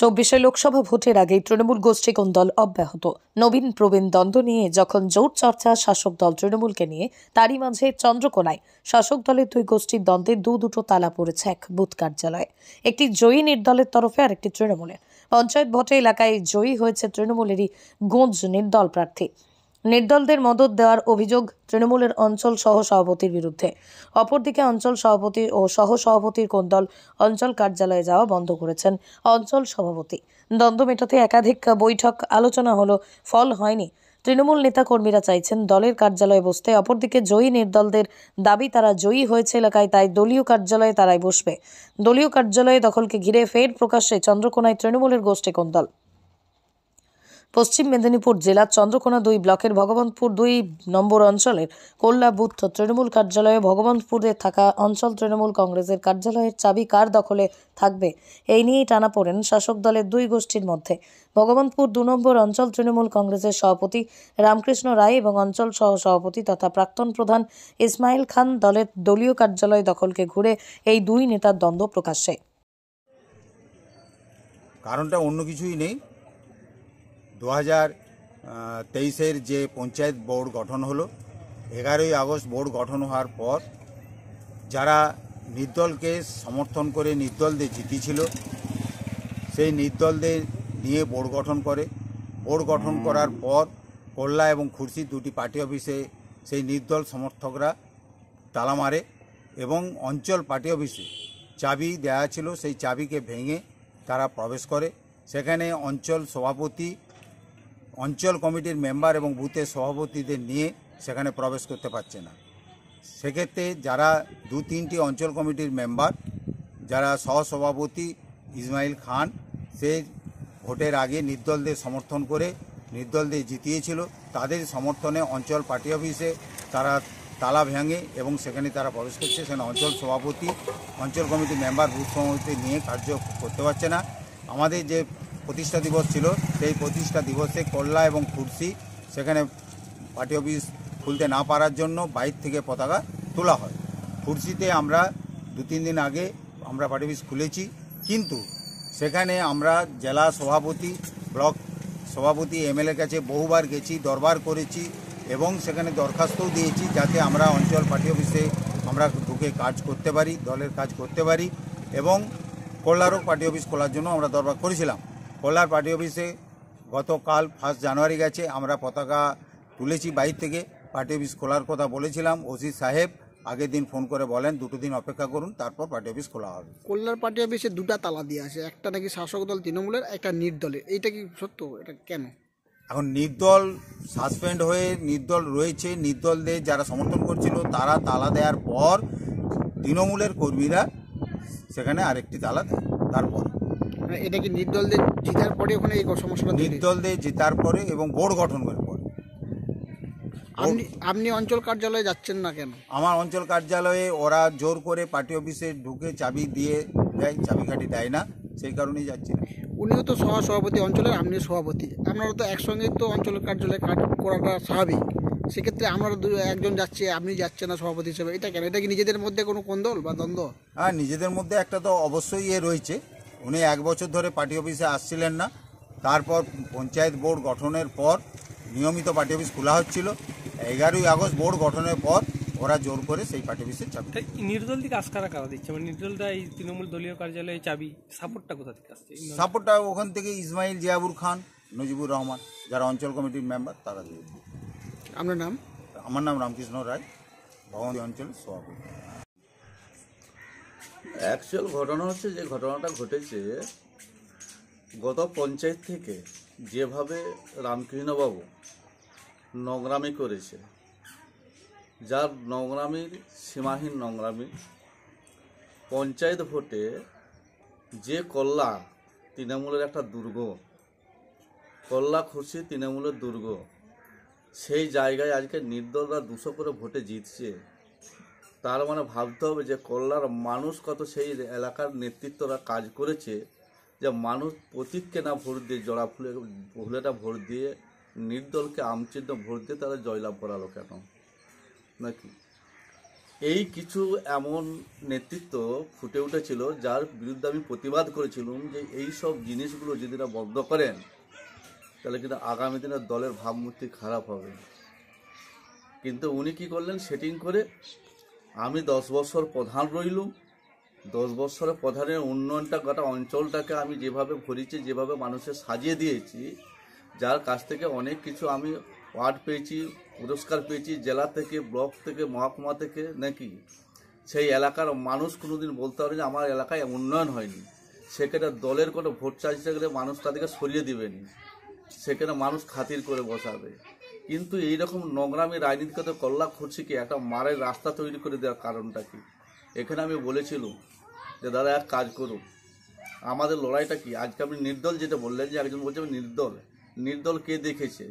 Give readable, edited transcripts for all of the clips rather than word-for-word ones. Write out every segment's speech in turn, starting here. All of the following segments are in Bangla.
২৪শে লোকসভা ভোটের আগে তৃণমূল গোষ্ঠী কোন্দল অব্যাহত। নবীন প্রবীণ দ্বন্দ্ব নিয়ে যখন জোর চর্চা শাসক দল তৃণমূলকে নিয়ে, তারই মাঝে চন্দ্রকোনায় শাসক দলের দুই গোষ্ঠীর দ্বন্দ্বে দুটো তালা পড়েছে এক বুথ কার্যালয়ে। একটি জয়ী নির্দলের তরফে আর একটি তৃণমূলের। পঞ্চায়েত ভোটে এলাকায় জয়ী হয়েছে তৃণমূলেরই গোঁজ নির্দল প্রার্থী। নির্দলদের মদত দেওয়ার অভিযোগ তৃণমূলের অঞ্চল সহ সভাপতির বিরুদ্ধে। অপরদিকে অঞ্চল সভাপতি ও সহ সভাপতির কোন্দল অঞ্চল কার্যালয়ে যাওয়া বন্ধ করেছেন অঞ্চল সভাপতি। দ্বন্দ্ব মেটাতে একাধিক বৈঠক আলোচনা হলো, ফল হয়নি। তৃণমূল নেতা কর্মীরা চাইছেন দলের কার্যালয়ে বসতে। অপরদিকে জয়ী নির্দলদের দাবি তারা জয়ী হয়েছে এলাকায়, তাই দলীয় কার্যালয়ে তারাই বসবে। দলীয় কার্যালয়ে দখলকে ঘিরে ফের প্রকাশ্যে চন্দ্রকোনায় তৃণমূলের গোষ্ঠী কোন্দল। পশ্চিম মেদিনীপুর জেলার চন্দ্রকোনা ২ ব্লকের ভগবন্তপুর ২ নম্বর অঞ্চলের কোল্লা বুথ তৃণমূল কার্যালয়ে ভগবন্তপুরে থাকা অঞ্চল তৃণমূল কংগ্রেসের কার্যালয়ের চাবি কার দখলে থাকবে, এই নিয়েই টানাপোড়েন শাসক দলের দুই গোষ্ঠীর মধ্যে। ভগবন্তপুর ২ নম্বর অঞ্চল তৃণমূল কংগ্রেসের সভাপতি রামকৃষ্ণ রায় এবং অঞ্চল সহ সভাপতি তথা প্রাক্তন প্রধান ইসমাইল খান দলের দলীয় কার্যালয় দখলকে ঘুরে এই দুই নেতার দ্বন্দ্ব প্রকাশ্যে। কারণটা অন্য কিছুই নেই। 2023-এর যে পঞ্চায়েত বোর্ড গঠন হলো, 11ই আগস্ট বোর্ড গঠন হওয়ার পর যারা নির্দলকে সমর্থন করে নির্দলদের জিতেছিল, সেই নির্দলদের নিয়ে বোর্ড গঠন করে। বোর্ড গঠন করার পর কল্লা এবং খুরশি দুটি পার্টি অফিসে সেই নির্দল সমর্থকরা তালা মারে এবং অঞ্চল পার্টি অফিসে চাবি দেওয়া ছিল, সেই চাবিকে ভেঙে তারা প্রবেশ করে। সেখানে অঞ্চল সভাপতি, অঞ্চল কমিটির মেম্বার এবং বুথের সভাপতিদের নিয়ে সেখানে প্রবেশ করতে পারছে না। সেক্ষেত্রে যারা 2-3টি অঞ্চল কমিটির মেম্বার, যারা সহসভাপতি ইসমাইল খান, সে ভোটের আগে নির্দলদের সমর্থন করে নির্দলদের জিতিয়েছিল, তাদের সমর্থনে অঞ্চল পার্টি অফিসে তারা তালা ভেঙে এবং সেখানে তারা প্রবেশ করছে। সেখানে অঞ্চল সভাপতি, অঞ্চল কমিটির মেম্বার, বুথ সভাপতি নিয়ে কার্য করতে পারছে না। আমাদের যে প্রতিষ্ঠা দিবস ছিল, সেই প্রতিষ্ঠা দিবসে কল্লা এবং খুরশি সেখানে পার্টি অফিস খুলতে না পারার জন্য বাইর থেকে পতাকা তোলা হয়। খুরশিতে আমরা 2-3 দিন আগে আমরা পার্টি অফিস খুলেছি, কিন্তু সেখানে আমরা জেলা সভাপতি, ব্লক সভাপতি, এমএলএর কাছে বহুবার গেছি, দরবার করেছি এবং সেখানে দরখাস্তও দিয়েছি যাতে আমরা অঞ্চল পার্টি অফিসে আমরা ঢুকে কাজ করতে পারি, দলের কাজ করতে পারি। এবং কল্লারও পার্টি অফিস খোলার জন্য আমরা দরবার করেছিলাম। কল্লার পার্টি অফিসে গতকাল 1 জানুয়ারি গেছে, আমরা পতাকা তুলেছি বাইর থেকে। পার্টি অফিস খোলার কথা বলেছিলাম, ওসি সাহেব আগের দিন ফোন করে বলেন 2 দিন অপেক্ষা করুন, তারপর পার্টি অফিস খোলা হবে। কল্যাণ পার্টি অফিসে 2টা তালা দিয়ে আছে, একটা নাকি শাসক দল তৃণমূলের, একটা নির্দলের। এইটা কি সত্য? এটা কেন? এখন নির্দল সাসপেন্ড হয়ে নির্দল রয়েছে, নির্দলদের যারা সমর্থন করছিল তারা তালা দেওয়ার পর তৃণমূলের কর্মীরা সেখানে আরেকটি তালা দেয়। তারপর এটা কি নির্দলদের জিতার পরে ওখানে এই সমস্যাটা? নির্দলদের জেতার পরে এবং বোর্ড গঠন করার পরে। আপনি অঞ্চল কার্যালয়ে যাচ্ছেন না কেন? আমার অঞ্চল কার্যালয়ে ওরা জোর করে পার্টি অফিসে ঢুকে চাবি দিয়ে দেয়, চাবিকাঠি দেয় না, সেই কারণেই যাচ্ছি না। উনিও তো সভাপতি অঞ্চলের, আপনিও সভাপতি, আপনারা তো একসঙ্গে তো অঞ্চল কার্যালয়ে কাজ করাটা স্বাভাবিক। সেক্ষেত্রে আমরা একজন যাচ্ছে, আপনি যাচ্ছেন না সভাপতি হিসেবে, এটা কেন? এটা কি নিজেদের মধ্যে কোনো কোন্দল বা দ্বন্দ্ব? হ্যাঁ, নিজেদের মধ্যে একটা তো অবশ্যই রয়েছে। উনি 1 বছর ধরে পার্টি অফিসে আসছিলেন না, তারপর পঞ্চায়েত বোর্ড গঠনের পর নিয়মিত পার্টি অফিস খোলা হচ্ছিল। 11ই আগস্ট বোর্ড গঠনের পর ওরা জোর করে সেই পার্টি অফিসে চাবি। নির্দল থেকে কারা কারা দিচ্ছে? মানে নির্দলটা এই তৃণমূল দলীয় কার্যালয়ে চাবি সাপোর্টটা কোথা থেকে আসছে? সাপোর্টটা ওখান থেকে ইসমাইল, জিয়াবুর খান, নজিবুর রহমান, যারা অঞ্চল কমিটির মেম্বার, তারা দিয়ে। আপনার নাম? আমার নাম রামকৃষ্ণ রায়, ভগবতী অঞ্চলের সভাপতি। অ্যাকচুয়াল ঘটনা হচ্ছে, যে ঘটনাটা ঘটেছে গত পঞ্চায়েত থেকে যেভাবে রামকৃষ্ণবাবু নোংরামি করেছে, যার নোংরামির সীমাহীন নোংরামি, পঞ্চায়েত ভোটে যে কল্লা তৃণমূলের একটা দুর্গ, কল্লা খুশি তৃণমূলের দুর্গ, সেই জায়গায় আজকে নির্দলরা 200 করে ভোটে জিতছে। তার মানে ভাবতে হবে যে কল্যার মানুষ কত সেই এলাকার নেতৃত্বরা কাজ করেছে, যে মানুষ প্রতীককে না ভোট দিয়ে, জড়া ফুলেটা ভোট দিয়ে, নির্দলকে আমচিহ্ন ভোট দিয়ে তারা জয়লাভ করালো কেন নাকি? এই কিছু এমন নেতৃত্ব ফুটে উঠেছিল যার বিরুদ্ধে আমি প্রতিবাদ করেছিলাম যে এই সব জিনিসগুলো যদি না বন্ধ করেন তাহলে কিন্তু আগামী দিনে দলের ভাবমূর্তি খারাপ হবে। কিন্তু উনি কি করলেন, সেটিং করে আমি 10 বছর প্রধান রইলুম, 10 বছরের প্রধানের উন্নয়নটা গোটা অঞ্চলটাকে আমি যেভাবে ভরেছি, যেভাবে মানুষের সাজিয়ে দিয়েছি, যার কাছ থেকে অনেক কিছু আমি ওয়ার্ড পেয়েছি, পুরস্কার পেয়েছি, জেলা থেকে, ব্লক থেকে, মহকুমা থেকে, নাকি সেই এলাকার মানুষ কোনোদিন বলতে পারে যে আমার এলাকায় উন্নয়ন হয়নি। সেখানে দলের কোনো ভোট চাইতে গেলে মানুষ তাদেরকে সরিয়ে দিবেনি, সেখানে মানুষ খাতির করে বসাবে। কিন্তু এইরকম নোংরামি রাজনীতিগত কল্লা খুঁজছি কি একটা মারের রাস্তা তৈরি করে দেওয়ার কারণটা কি? এখানে আমি বলেছিলাম যে দাদা এক কাজ করুন, আমাদের লড়াইটা কি? আজকে আপনি নির্দল যেটা বললেন, যে একজন বলছে আমি নির্দল, নির্দল কে দেখেছে?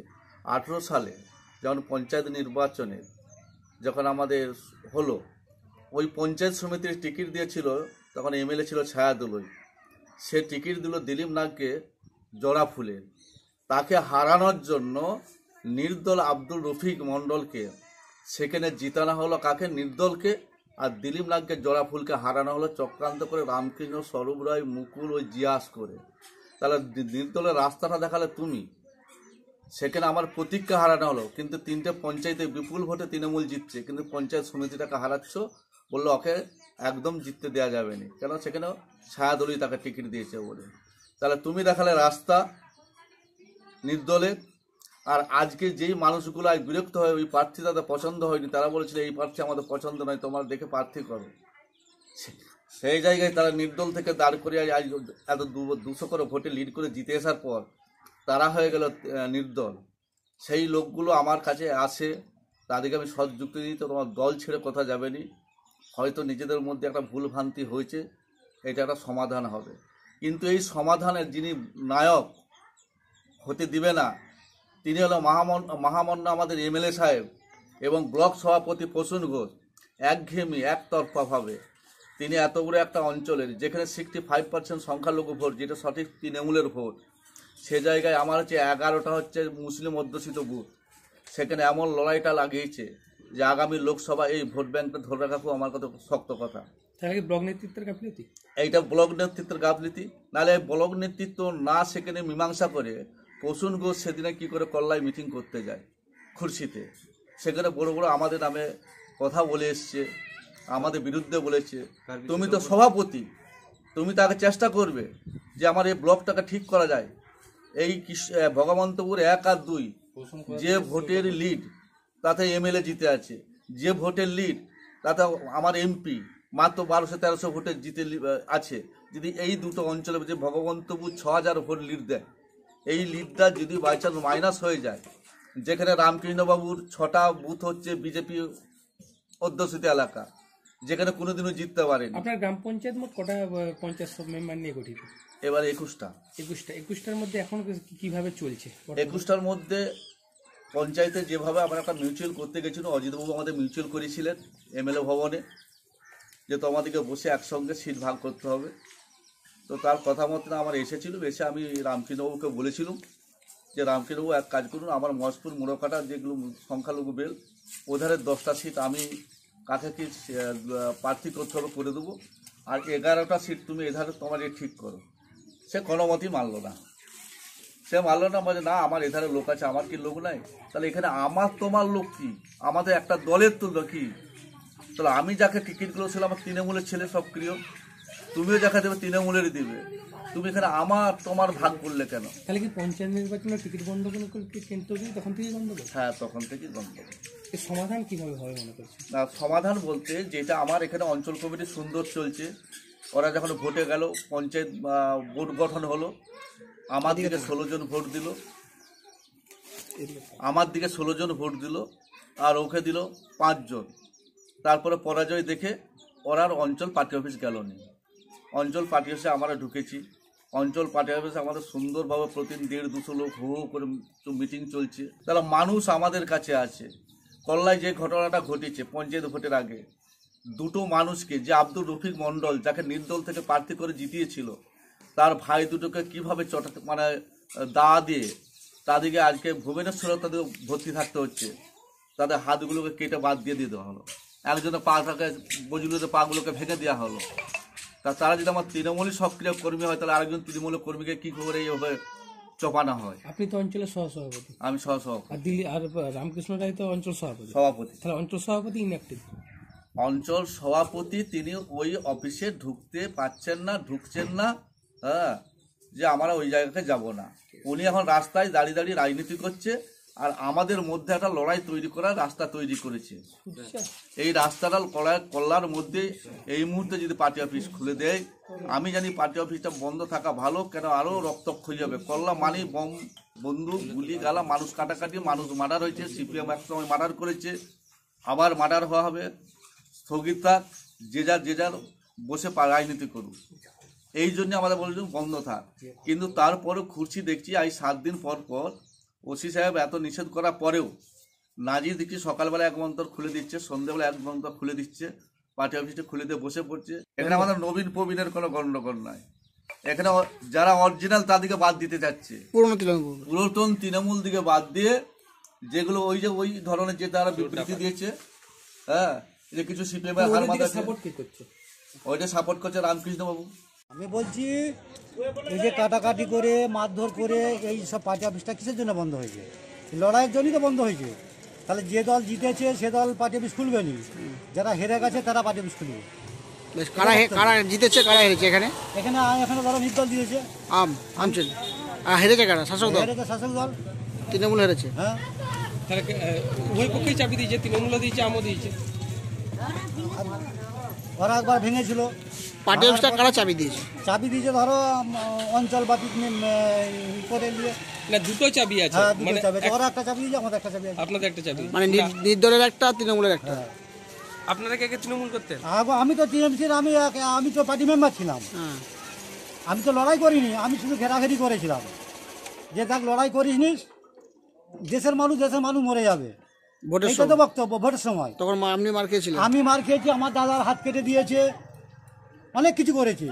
18 সালে যখন পঞ্চায়েত নির্বাচনে যখন আমাদের হলো, ওই পঞ্চায়েত সমিতির টিকিট দিয়েছিল, তখন এমএলএ ছিল ছায়াদুলই, সে টিকিট দিল দিলীপ নাগকে জোড়া ফুলে। তাকে হারানোর জন্য নির্দল আব্দুল রফিক মণ্ডলকে সেখানে জিতানো হলো, কাকে? নির্দলকে। আর দিলীপ নাগকে জোড়া ফুলকে হারানো হলো চক্রান্ত করে, রামকৃষ্ণ, স্বরূপ রায়, মুকুল, ওই জিয়াস করে। তাহলে নির্দলের রাস্তাটা দেখালে তুমি, সেখানে আমার প্রতীককে হারানো হলো। কিন্তু 3টে পঞ্চায়েতে বিপুল ভোটে তৃণমূল জিতছে, কিন্তু পঞ্চায়েত সমিতিটাকে হারাচ্ছ, বললো ওকে একদম জিততে দেওয়া যাবে না, কেন? সেখানে ছায়াদলই তাকে টিকিট দিয়েছে বলে। তাহলে তুমি দেখালে রাস্তা নির্দলের। আর আজকে যেই মানুষগুলো আজ বিরক্ত হয়, ওই প্রার্থী তাদের পছন্দ হয়নি, তারা বলেছিল এই প্রার্থী আমাদের পছন্দ নয়, তোমরা দেখে প্রার্থী করো। সেই জায়গায় তারা নির্দল থেকে দাঁড় করে আজ এত 200 করে ভোটে লিড করে জিতে আসার পর তারা হয়ে গেল নির্দল। সেই লোকগুলো আমার কাছে আসে, তাদেরকে আমি সৎ যুক্তি দিই, তো তোমার দল ছেড়ে কোথাও যাবে নি, হয়তো নিজেদের মধ্যে একটা ভুল ভ্রান্তি হয়েছে, এটা একটা সমাধান হবে। কিন্তু এই সমাধানের যিনি নায়ক হতে দিবে না, তিনি হলো মহামান্য আমাদের এমএলএ সাহেব এবং ব্লক সভাপতি প্রসূন ঘোষ। একঘেয়েমি, একতরফাভাবে তিনি এত বড় একটা অঞ্চলের যেখানে 65% সংখ্যালঘু ভোট, যেটা সঠিক তৃণমূলের ভোট, সে জায়গায় আমার হচ্ছে 11টা হচ্ছে মুসলিম অধ্যুষিত বুথ। সেখানে এমন লড়াইটা লাগিয়েছে যে আগামী লোকসভা এই ভোট ব্যাংকটা ধরে রাখা খুব আমার কাছে শক্ত কথা। তাহলে কি ব্লক নেতৃত্বের গাফিলতি? এইটা ব্লক নেতৃত্বের গাফিলতি। নাহলে ব্লক নেতৃত্ব না সেখানে মীমাংসা করে প্রসূন ঘোষ সেদিনে কী করে কল্লায় মিটিং করতে যায় খুরশিতে, সেখানে বড় বড় আমাদের নামে কথা বলে এসছে, আমাদের বিরুদ্ধে বলেছে। তুমি তো সভাপতি, তুমি তাকে চেষ্টা করবে যে আমার এই ব্লকটাকে ঠিক করা যায়। এই ভগবন্তপুর 1 আর 2 যে ভোটের লিড তাতে এমএলএ জিতে আছে, যে ভোটের লিড তাতে আমার এমপি মাত্র 1200-1300 ভোটে জিতে আছে। যদি এই দুটো অঞ্চলে যে ভগবন্তপুর 6000 ভোট লিড দেয়, এই লিডটা যদি বাই চান্স মাইনাস হয়ে যায়, যেখানে রামকৃষ্ণবাবুর 6টা বুথ হচ্ছে বিজেপি অধ্যুষিত এলাকা, যেখানে কোনোদিনও জিততে পারেনি। আপনার গ্রাম পঞ্চায়েত মোট কটা পঞ্চায়েত মেম্বার নিয়ে গঠিত? এবার 21টা। 21টার মধ্যে এখন কিভাবে চলছে? 21টার মধ্যে পঞ্চায়েতে যেভাবে আমরা একটা মিউচুয়াল করতে গেছিল, অজিতবাবু আমাদের মিউচুয়াল করেছিলেন এমএলএ ভবনে, যে তোমাদেরকে বসে একসঙ্গে সিট ভাগ করতে হবে। তো তার কথা মতো আমার এসেছিল, এসে আমি রামকৃষ্ণবাবুকে বলেছিলাম যে রামকৃষ্ণবাবু এক কাজ করুন, আমার মহেশপুর মুড়কাটা যেগুলো সংখ্যালঘু বেল, ওধারে 10টা সিট আমি কাকে কি প্রার্থী করতে হবে করে দেবো, আর 11টা সিট তুমি এধারে তোমার ঠিক করো। সে কোনো মতেই মানলো না, সে মানলো না, বলে না আমার এধারে লোক আছে, আমার কি লোক নাই? তাহলে এখানে আমার তোমার লোক কি? আমাদের একটা দলের তো কি? তাহলে আমি যাকে টিকিটগুলো ছিল আমার তৃণমূলের ছেলে সক্রিয়, তুমিও যাকে দেবে তৃণমূলেরই দিবে, তুমি এখানে আমার তোমার ভাগ করলে কেন? তাহলে কি পঞ্চায়েত নির্বাচনে টিকিট বন্ধ করে কেন্দ্র তখন থেকেই বন্ধ করে? হ্যাঁ, তখন থেকেই বন্ধ। এর সমাধান কিভাবে হবে মনে করছি? না, সমাধান বলতে যেটা আমার এখানে অঞ্চল কমিটি সুন্দর চলছে, ওরা যখন ভোটে গেল, পঞ্চায়েত বোর্ড গঠন হলো, আমার দিকে 16 জন ভোট দিল, আমার দিকে 16 জন ভোট দিল, আর ওকে দিল 5 জন। তারপরে পরাজয় দেখে ওরা আর অঞ্চল পার্টি অফিস গেল না। অঞ্চল পার্টি অফিসে আমরা ঢুকেছি, অঞ্চল পার্টি অফিসে আমাদের সুন্দরভাবে প্রতিদিন 150-200 লোক হু হু করে মিটিং চলছে। তাহলে মানুষ আমাদের কাছে আছে। কল্লায় যে ঘটনাটা ঘটেছে পঞ্চায়েত ভোটের আগে, 2টো মানুষকে, যে আব্দুল রফিক মণ্ডল যাকে নির্দল থেকে প্রার্থী করে জিতিয়েছিল, তার ভাই দুটোকে কীভাবে মানে দা দিয়ে তাদেরকে আজকে ভুবনেশ্বরে তাদের ভর্তি থাকতে হচ্ছে, তাদের হাতগুলোকে কেটে বাদ দিয়ে দেওয়া হলো। একজনের পাটাকে বজুলুতে পাগুলোকে ভেঙে দেওয়া হলো। তা তারা যদি আমার তৃণমূলই সক্রিয় কর্মী হয়, তাহলে আরেকজন তৃণমূলের কর্মীকে কি করে এইভাবে চপানো হয়? আপনি তো অঞ্চলের সহসভাপতি, আমি সহসভাপতি, আর দিল্লি আর রামকৃষ্ণ রায় তো অঞ্চল সভাপতি। সভাপতি। তাহলে অঞ্চল সভাপতি ইনঅ্যাক্টিভ। অঞ্চল সভাপতি তিনি ওই অফিসে ঢুকতে পারছেন না, ঢুকছেন না, হ্যাঁ, যে আমরা ওই জায়গাতে যাব না। উনি এখন রাস্তায় দাঁড়িয়ে দাঁড়িয়ে রাজনীতি করছে, আর আমাদের মধ্যে একটা লড়াই তৈরি করার রাস্তা তৈরি করেছে। এই রাস্তাটা কল্লার মধ্যে এই মুহূর্তে যদি পার্টি অফিস খুলে দেয়, আমি জানি পার্টি অফিসটা বন্ধ থাকা ভালো, কেন আরও রক্তক্ষয়ী হবে। কল্লা মানে বম, বন্দুক, গুলি, গালা, মানুষ কাটাকাটি, মানুষ মার্ডার হয়েছে। সিপিএম একসময় মার্ডার করেছে, আবার মার্ডার হওয়া হবে। স্থগিত থাক, যে যার বসে রাজনীতি করুক। এই জন্য আমাদের বলছেন বন্ধ থাক। কিন্তু তারপরেও খুঁজছি, দেখছি আজ 7 দিন পর পর ওসি সাহেব এত নিষেধ করার পরেও নাজির দেখছি সকালবেলা এক মন্তর খুলে দিচ্ছে, সন্ধ্যেবেলা এক মন্তর খুলে দিচ্ছে, পার্টি অফিসটা খুলে দিয়ে বসে পড়ছে। এখানে আমাদের নবীন প্রবীণের কোনো গণ্ডগোল নাই। এখানে যারা অরিজিনাল তাদেরকে বাদ দিতে যাচ্ছে, পুরাতন তৃণমূল দিকে বাদ দিয়ে, যেগুলো ওই ধরনের যে তারা বিবৃতি দিয়েছে, হ্যাঁ, যে কিছু সিপিএম এর হার মাথা ওইটা সাপোর্ট করছে রামকৃষ্ণ বাবু। আমি বলছি এই যে কাটাকাটি করে মারধর করে এই সব পার্টি অফিসটা কিসের জন্য বন্ধ হয়েছে? লড়াইয়ের জন্যই তো বন্ধ হয়েছে। তাহলে যে দল জিতেছে সে দল পার্টি অফিস খুলবে নি, যারা হেরে গেছে তারা পার্টি অফিস খুলবে। কারা জিতেছে, কারা হেরেছে? এখানে ধরো নির্দল দিয়েছে অঞ্চল, আর হেরেছে কারা? শাসক দল। হেরেছে শাসক দল, তৃণমূল হেরেছে। হ্যাঁ, তাহলে উভয় পক্ষেই চাবি দিয়েছে, তৃণমূলও দিয়েছে, আমও দিয়েছে। ওরা একবার ভেঙেছিল। পার্টি অফিসটা কারা চাবি দিয়েছে? চাবি দিয়েছে ধরো অঞ্চলবাদী করে দিয়ে। না, দুটো চাবি আছে, হ্যাঁ, দুটো মানে চাবি আছে। ওরা একটা চাবি দিয়েছে, আমাদের একটা চাবি আছে। আপনাদের একটা চাবি, মানে নির্দলের একটা, তৃণমূলের একটা। আপনারা কে কে তৃণমূল করতেন? আমি তো টিএমসির, আমি তো পার্টি মেম্বার ছিলাম। আমি তো লড়াই করিনি, আমি শুধু ঘেরাঘেরি করেছিলাম যে দেখ লড়াই করিসনি, দেশের মানুষ মরে যাবে। এইটা তো বক্তব্য ভোটের সময়। তখন আপনি মার খেয়েছিলেন? আমি মার খেয়েছি, আমার দাদার হাত কেটে দিয়েছে, অনেক কিছু করেছি।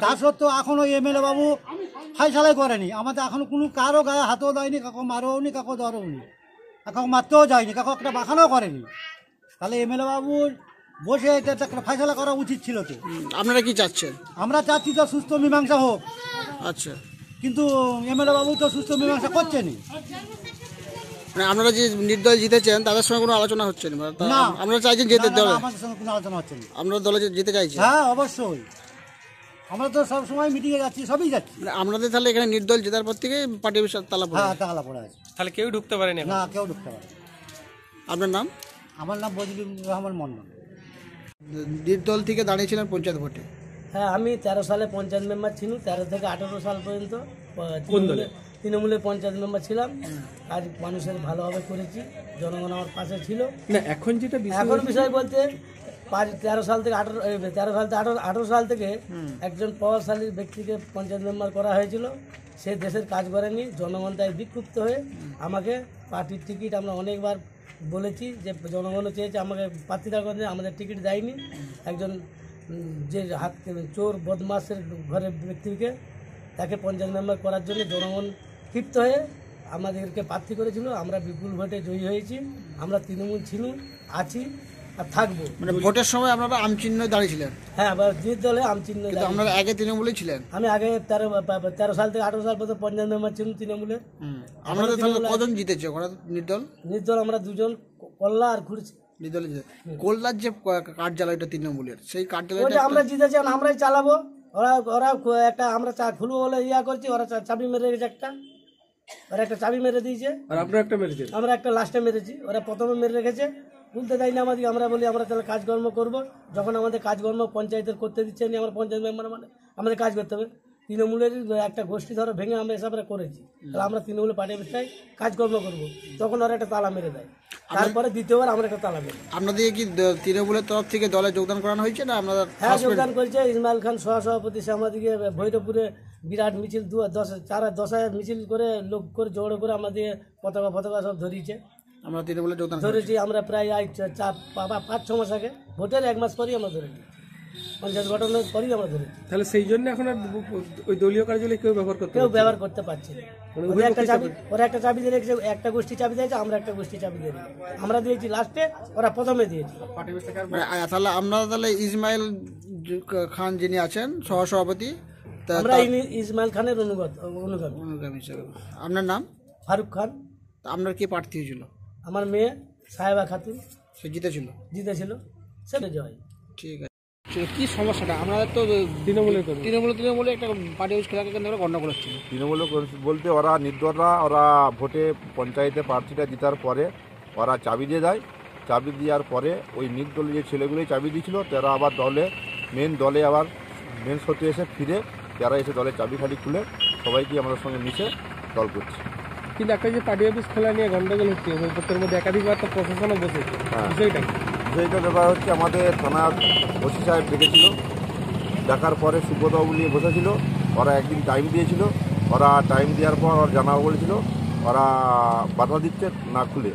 তা সত্ত্বেও এখনো এমএলএ বাবু ফাইসালাই করেনি। আমাদের এখনো কোনো কারো গায়ে হাতও দেয়নি, কাউকে মারও নি, কাউকে ধরও নি, কাউকে মারতেও যায়নি, কাউকে একটা বাখানও করেনি। তাহলে এমএলএ বাবুর বসে এটা একটা ফাইসলা করা উচিত ছিল। তো আপনারা কি চাচ্ছেন? আমরা চাচ্ছি তো সুস্থ মীমাংসা হোক। আচ্ছা, কিন্তু এমএলএ বাবু তো সুস্থ মীমাংসা করছেনি। আপনারা যে নির্দল জিতেছেন তাদের সঙ্গে কোনো আলোচনা হচ্ছে না? আপনারা চাইছেন যেতে দলে? আমাদের সঙ্গে কোনো আলোচনা হচ্ছে না। আপনারা দলে যেতে চাইছেন? হ্যাঁ, অবশ্যই। আমরা তো সব সময় মিটিংয়ে যাচ্ছি, সবই যাচ্ছি। আপনাদের তাহলে এখানে নির্দল জেতার পর থেকে পার্টি অফিস তালা পড়ে? হ্যাঁ, তালা পড়ে আছে। তাহলে কেউ ঢুকতে পারেনি? না, কেউ ঢুকতে পারে। আপনার নাম? আমার নাম বজলুর রহমান মন্ডল। নির্দল থেকে দাঁড়িয়েছিলেন পঞ্চায়েত ভোটে? হ্যাঁ, আমি 13 সালে পঞ্চায়েত মেম্বার ছিলাম। 13 থেকে 18 সাল পর্যন্ত তৃণমূলের পঞ্চায়েত মেম্বার ছিলাম। আর মানুষের ভালোভাবে করেছি, জনগণ আমার পাশে ছিল। না, এখন যেটা এখন বিষয় বলতে 13 সাল থেকে 18 সাল থেকে একজন প্রভাবশালী ব্যক্তিকে পঞ্চায়েত মেম্বার করা হয়েছিল। সে দেশের কাজ করেনি, জনগণ তাই বিক্ষুব্ধ হয়ে আমাকে পার্টির টিকিট, আমরা অনেকবার বলেছি যে জনগণও চেয়েছে আমাকে প্রার্থী দাঁড় করে, আমাদের টিকিট দেয়নি। একজন যে চোর বদমাসের ঘরের ব্যক্তিকে, তাকে পঞ্চায়েত মেম্বার করার জন্য জনগণ ক্ষিপ্ত হয়ে আমাদেরকে প্রার্থী করেছিল। আমরা বিপুল ভোটে জয়ী হয়েছি। আমরা তৃণমূল ছিলাম, আছি আর থাকবো। মানে ভোটের সময় আপনারা আমচিহ্ন দাঁড়িয়েছিলেন? হ্যাঁ, নির্দলে আমচিহ্ন। আপনারা আগে তৃণমূলেই ছিলেন? আমি আগে 13 সাল থেকে 18 সাল পর্যন্ত পঞ্চায়েত মেম্বার ছিলাম তৃণমূলে। আপনাদের তাহলে কজন জিতেছে নির্দল? আমরা 2 জন, কল্লা আর ঘুরছি। নির্দলে কল্যাণ যে কার্যালয়টা তৃণমূলের, সেই কার্যালয়টা আমরা জিতেছি, আমরাই চালাবো। ওরা একটা আমরা খুলবো বলে করছি, ওরা চাবি মেরে রেখেছে একটা, ওরা একটা চাবি মেরে দিয়েছে। আর আপনারা একটা মেরেছেন? আমরা একটা লাস্টে মেরেছি, ওরা প্রথমে মেরে রেখেছে, খুলতে দেয়নি আমাদেরকে। আমরা বলি আমরা তাহলে কাজকর্ম করবো। যখন আমাদের কাজকর্ম পঞ্চায়েতের করতে দিচ্ছে না, আমরা পঞ্চায়েত মেম্বার মানে আমাদের কাজ করতে হবে। তৃণমূলের একটা গোষ্ঠী ধরো ভেঙে আমরা এসব করেছি, তাহলে আমরা তৃণমূলের পার্টি অফিসটাই কাজকর্ম করবো। তখন ওরা একটা তালা মেরে দেয়, তারপরে দ্বিতীয়বার আমরা একটা তালা মেরে। আপনাদের কি তৃণমূলের তরফ থেকে দলে যোগদান করানো হয়েছে না? আপনারা? হ্যাঁ, যোগদান করেছে। ইসমাইল খান সহসভাপতি, সে আমাদেরকে ভৈরবপুরে বিরাট মিছিল 10,000 মিছিল করে লোক করে জড়ো করে আমাদের পতাকা সব ধরিয়েছে। আমরা তৃণমূলে যোগদান ধরেছি আমরা প্রায় 5-6 মাস আগে, ভোটের 1 মাস পরই আমরা ধরে নিই। পঞ্চায়েত গঠনের পরই আমরা ধরেছি। তাহলে সেই জন্য এখন আর ওই দলীয় কার্যালয় কেউ ব্যবহার করতে কেউ ব্যবহার করতে পারছে না। ওরা একটা চাবি দিয়ে রেখেছে, একটা গোষ্ঠী চাবি দিয়েছে, আমরা একটা গোষ্ঠী চাবি দিয়ে রেখেছি। আমরা দিয়েছি লাস্টে, ওরা প্রথমে দিয়েছে। তাহলে আপনারা তাহলে ইসমাইল খান যিনি আছেন সহসভাপতি, আমরা ইসমাইল খানের অনুগামী। অনুগামী হিসেবে। আপনার নাম? ফারুক খান। আপনার কি প্রার্থী হয়েছিল? আমার মেয়ে সাহেবা খাতুন। সে জিতেছিল? জিতেছিল, সেটা জয়। ঠিক আছে। কি সমস্যাটা? আপনাদের তো তৃণমূলে একটা পার্টি অফিস খোলাকে কেন্দ্র গন্ডগোল হচ্ছিল। তৃণমূল বলতে ওরা নির্দলরা ওরা ভোটে পঞ্চায়েতে প্রার্থীটা জেতার পরে ওরা চাবি দিয়ে দেয়। চাবি দেওয়ার পরে ওই নির্দলীয় যে ছেলেগুলোই চাবি দিয়েছিল তারা আবার দলে আবার মেন সত্যি এসে ফিরে যারা এসে দলের চাবি খালি খুলে সবাইকে আমাদের সঙ্গে মিশে দল করছে। কিন্তু একটা যে পার্টি অফিস খোলা নিয়ে গন্ডগোল হচ্ছে এবং ভোটের মধ্যে একাধিকবার তো প্রশাসনও বসেছে, বিষয়টা কি? বিষয়টা ব্যাপার হচ্ছে আমাদের থানার ওসি সাহেব ডেকেছিল, ডাকার পরে সুব্রতবাবু নিয়ে বসেছিল। ওরা একদিন টাইম দিয়েছিল, ওরা টাইম দেওয়ার পর ওরা জানাবো বলেছিল, ওরা বাধা দিচ্ছে না খুলে।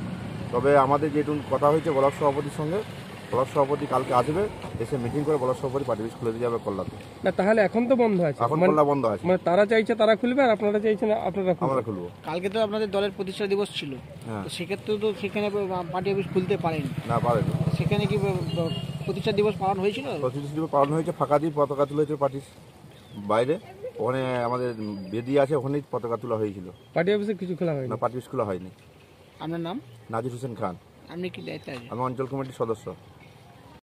তবে আমাদের যেটুকু কথা হয়েছে ব্লক সভাপতির সঙ্গে, ব্লক সভাপতি কালকে আসবে, এসে মিটিং করে ব্লক সভাপতি পার্টি অফিস খুলে দিয়ে যাবে কল্লাতে। না তাহলে এখন তো বন্ধ আছে, এখন কল্লা বন্ধ আছে, মানে তারা চাইছে তারা খুলবে আর আপনারা চাইছেন আপনারা আমরা খুলবো। কালকে তো আপনাদের দলের প্রতিষ্ঠা দিবস ছিল, তো সেক্ষেত্রে তো সেখানে পার্টি অফিস খুলতে পারেন না? পারেন। সেখানে কি প্রতিষ্ঠা দিবস পালন হয়েছিল? প্রতিষ্ঠা দিবস পালন হয়েছে, ফাঁকা দিয়ে পতাকা তুলেছে পার্টির বাইরে, ওখানে আমাদের বেদি আছে, ওখানেই পতাকা তোলা হয়েছিল। পার্টি অফিসে কিছু খোলা হয়নি? না, পার্টি অফিস খোলা হয়নি। আপনার নাম? নাজির হোসেন খান। আপনি কি দায়িত্ব আছে? আমি অঞ্চল কমিটির সদস্য।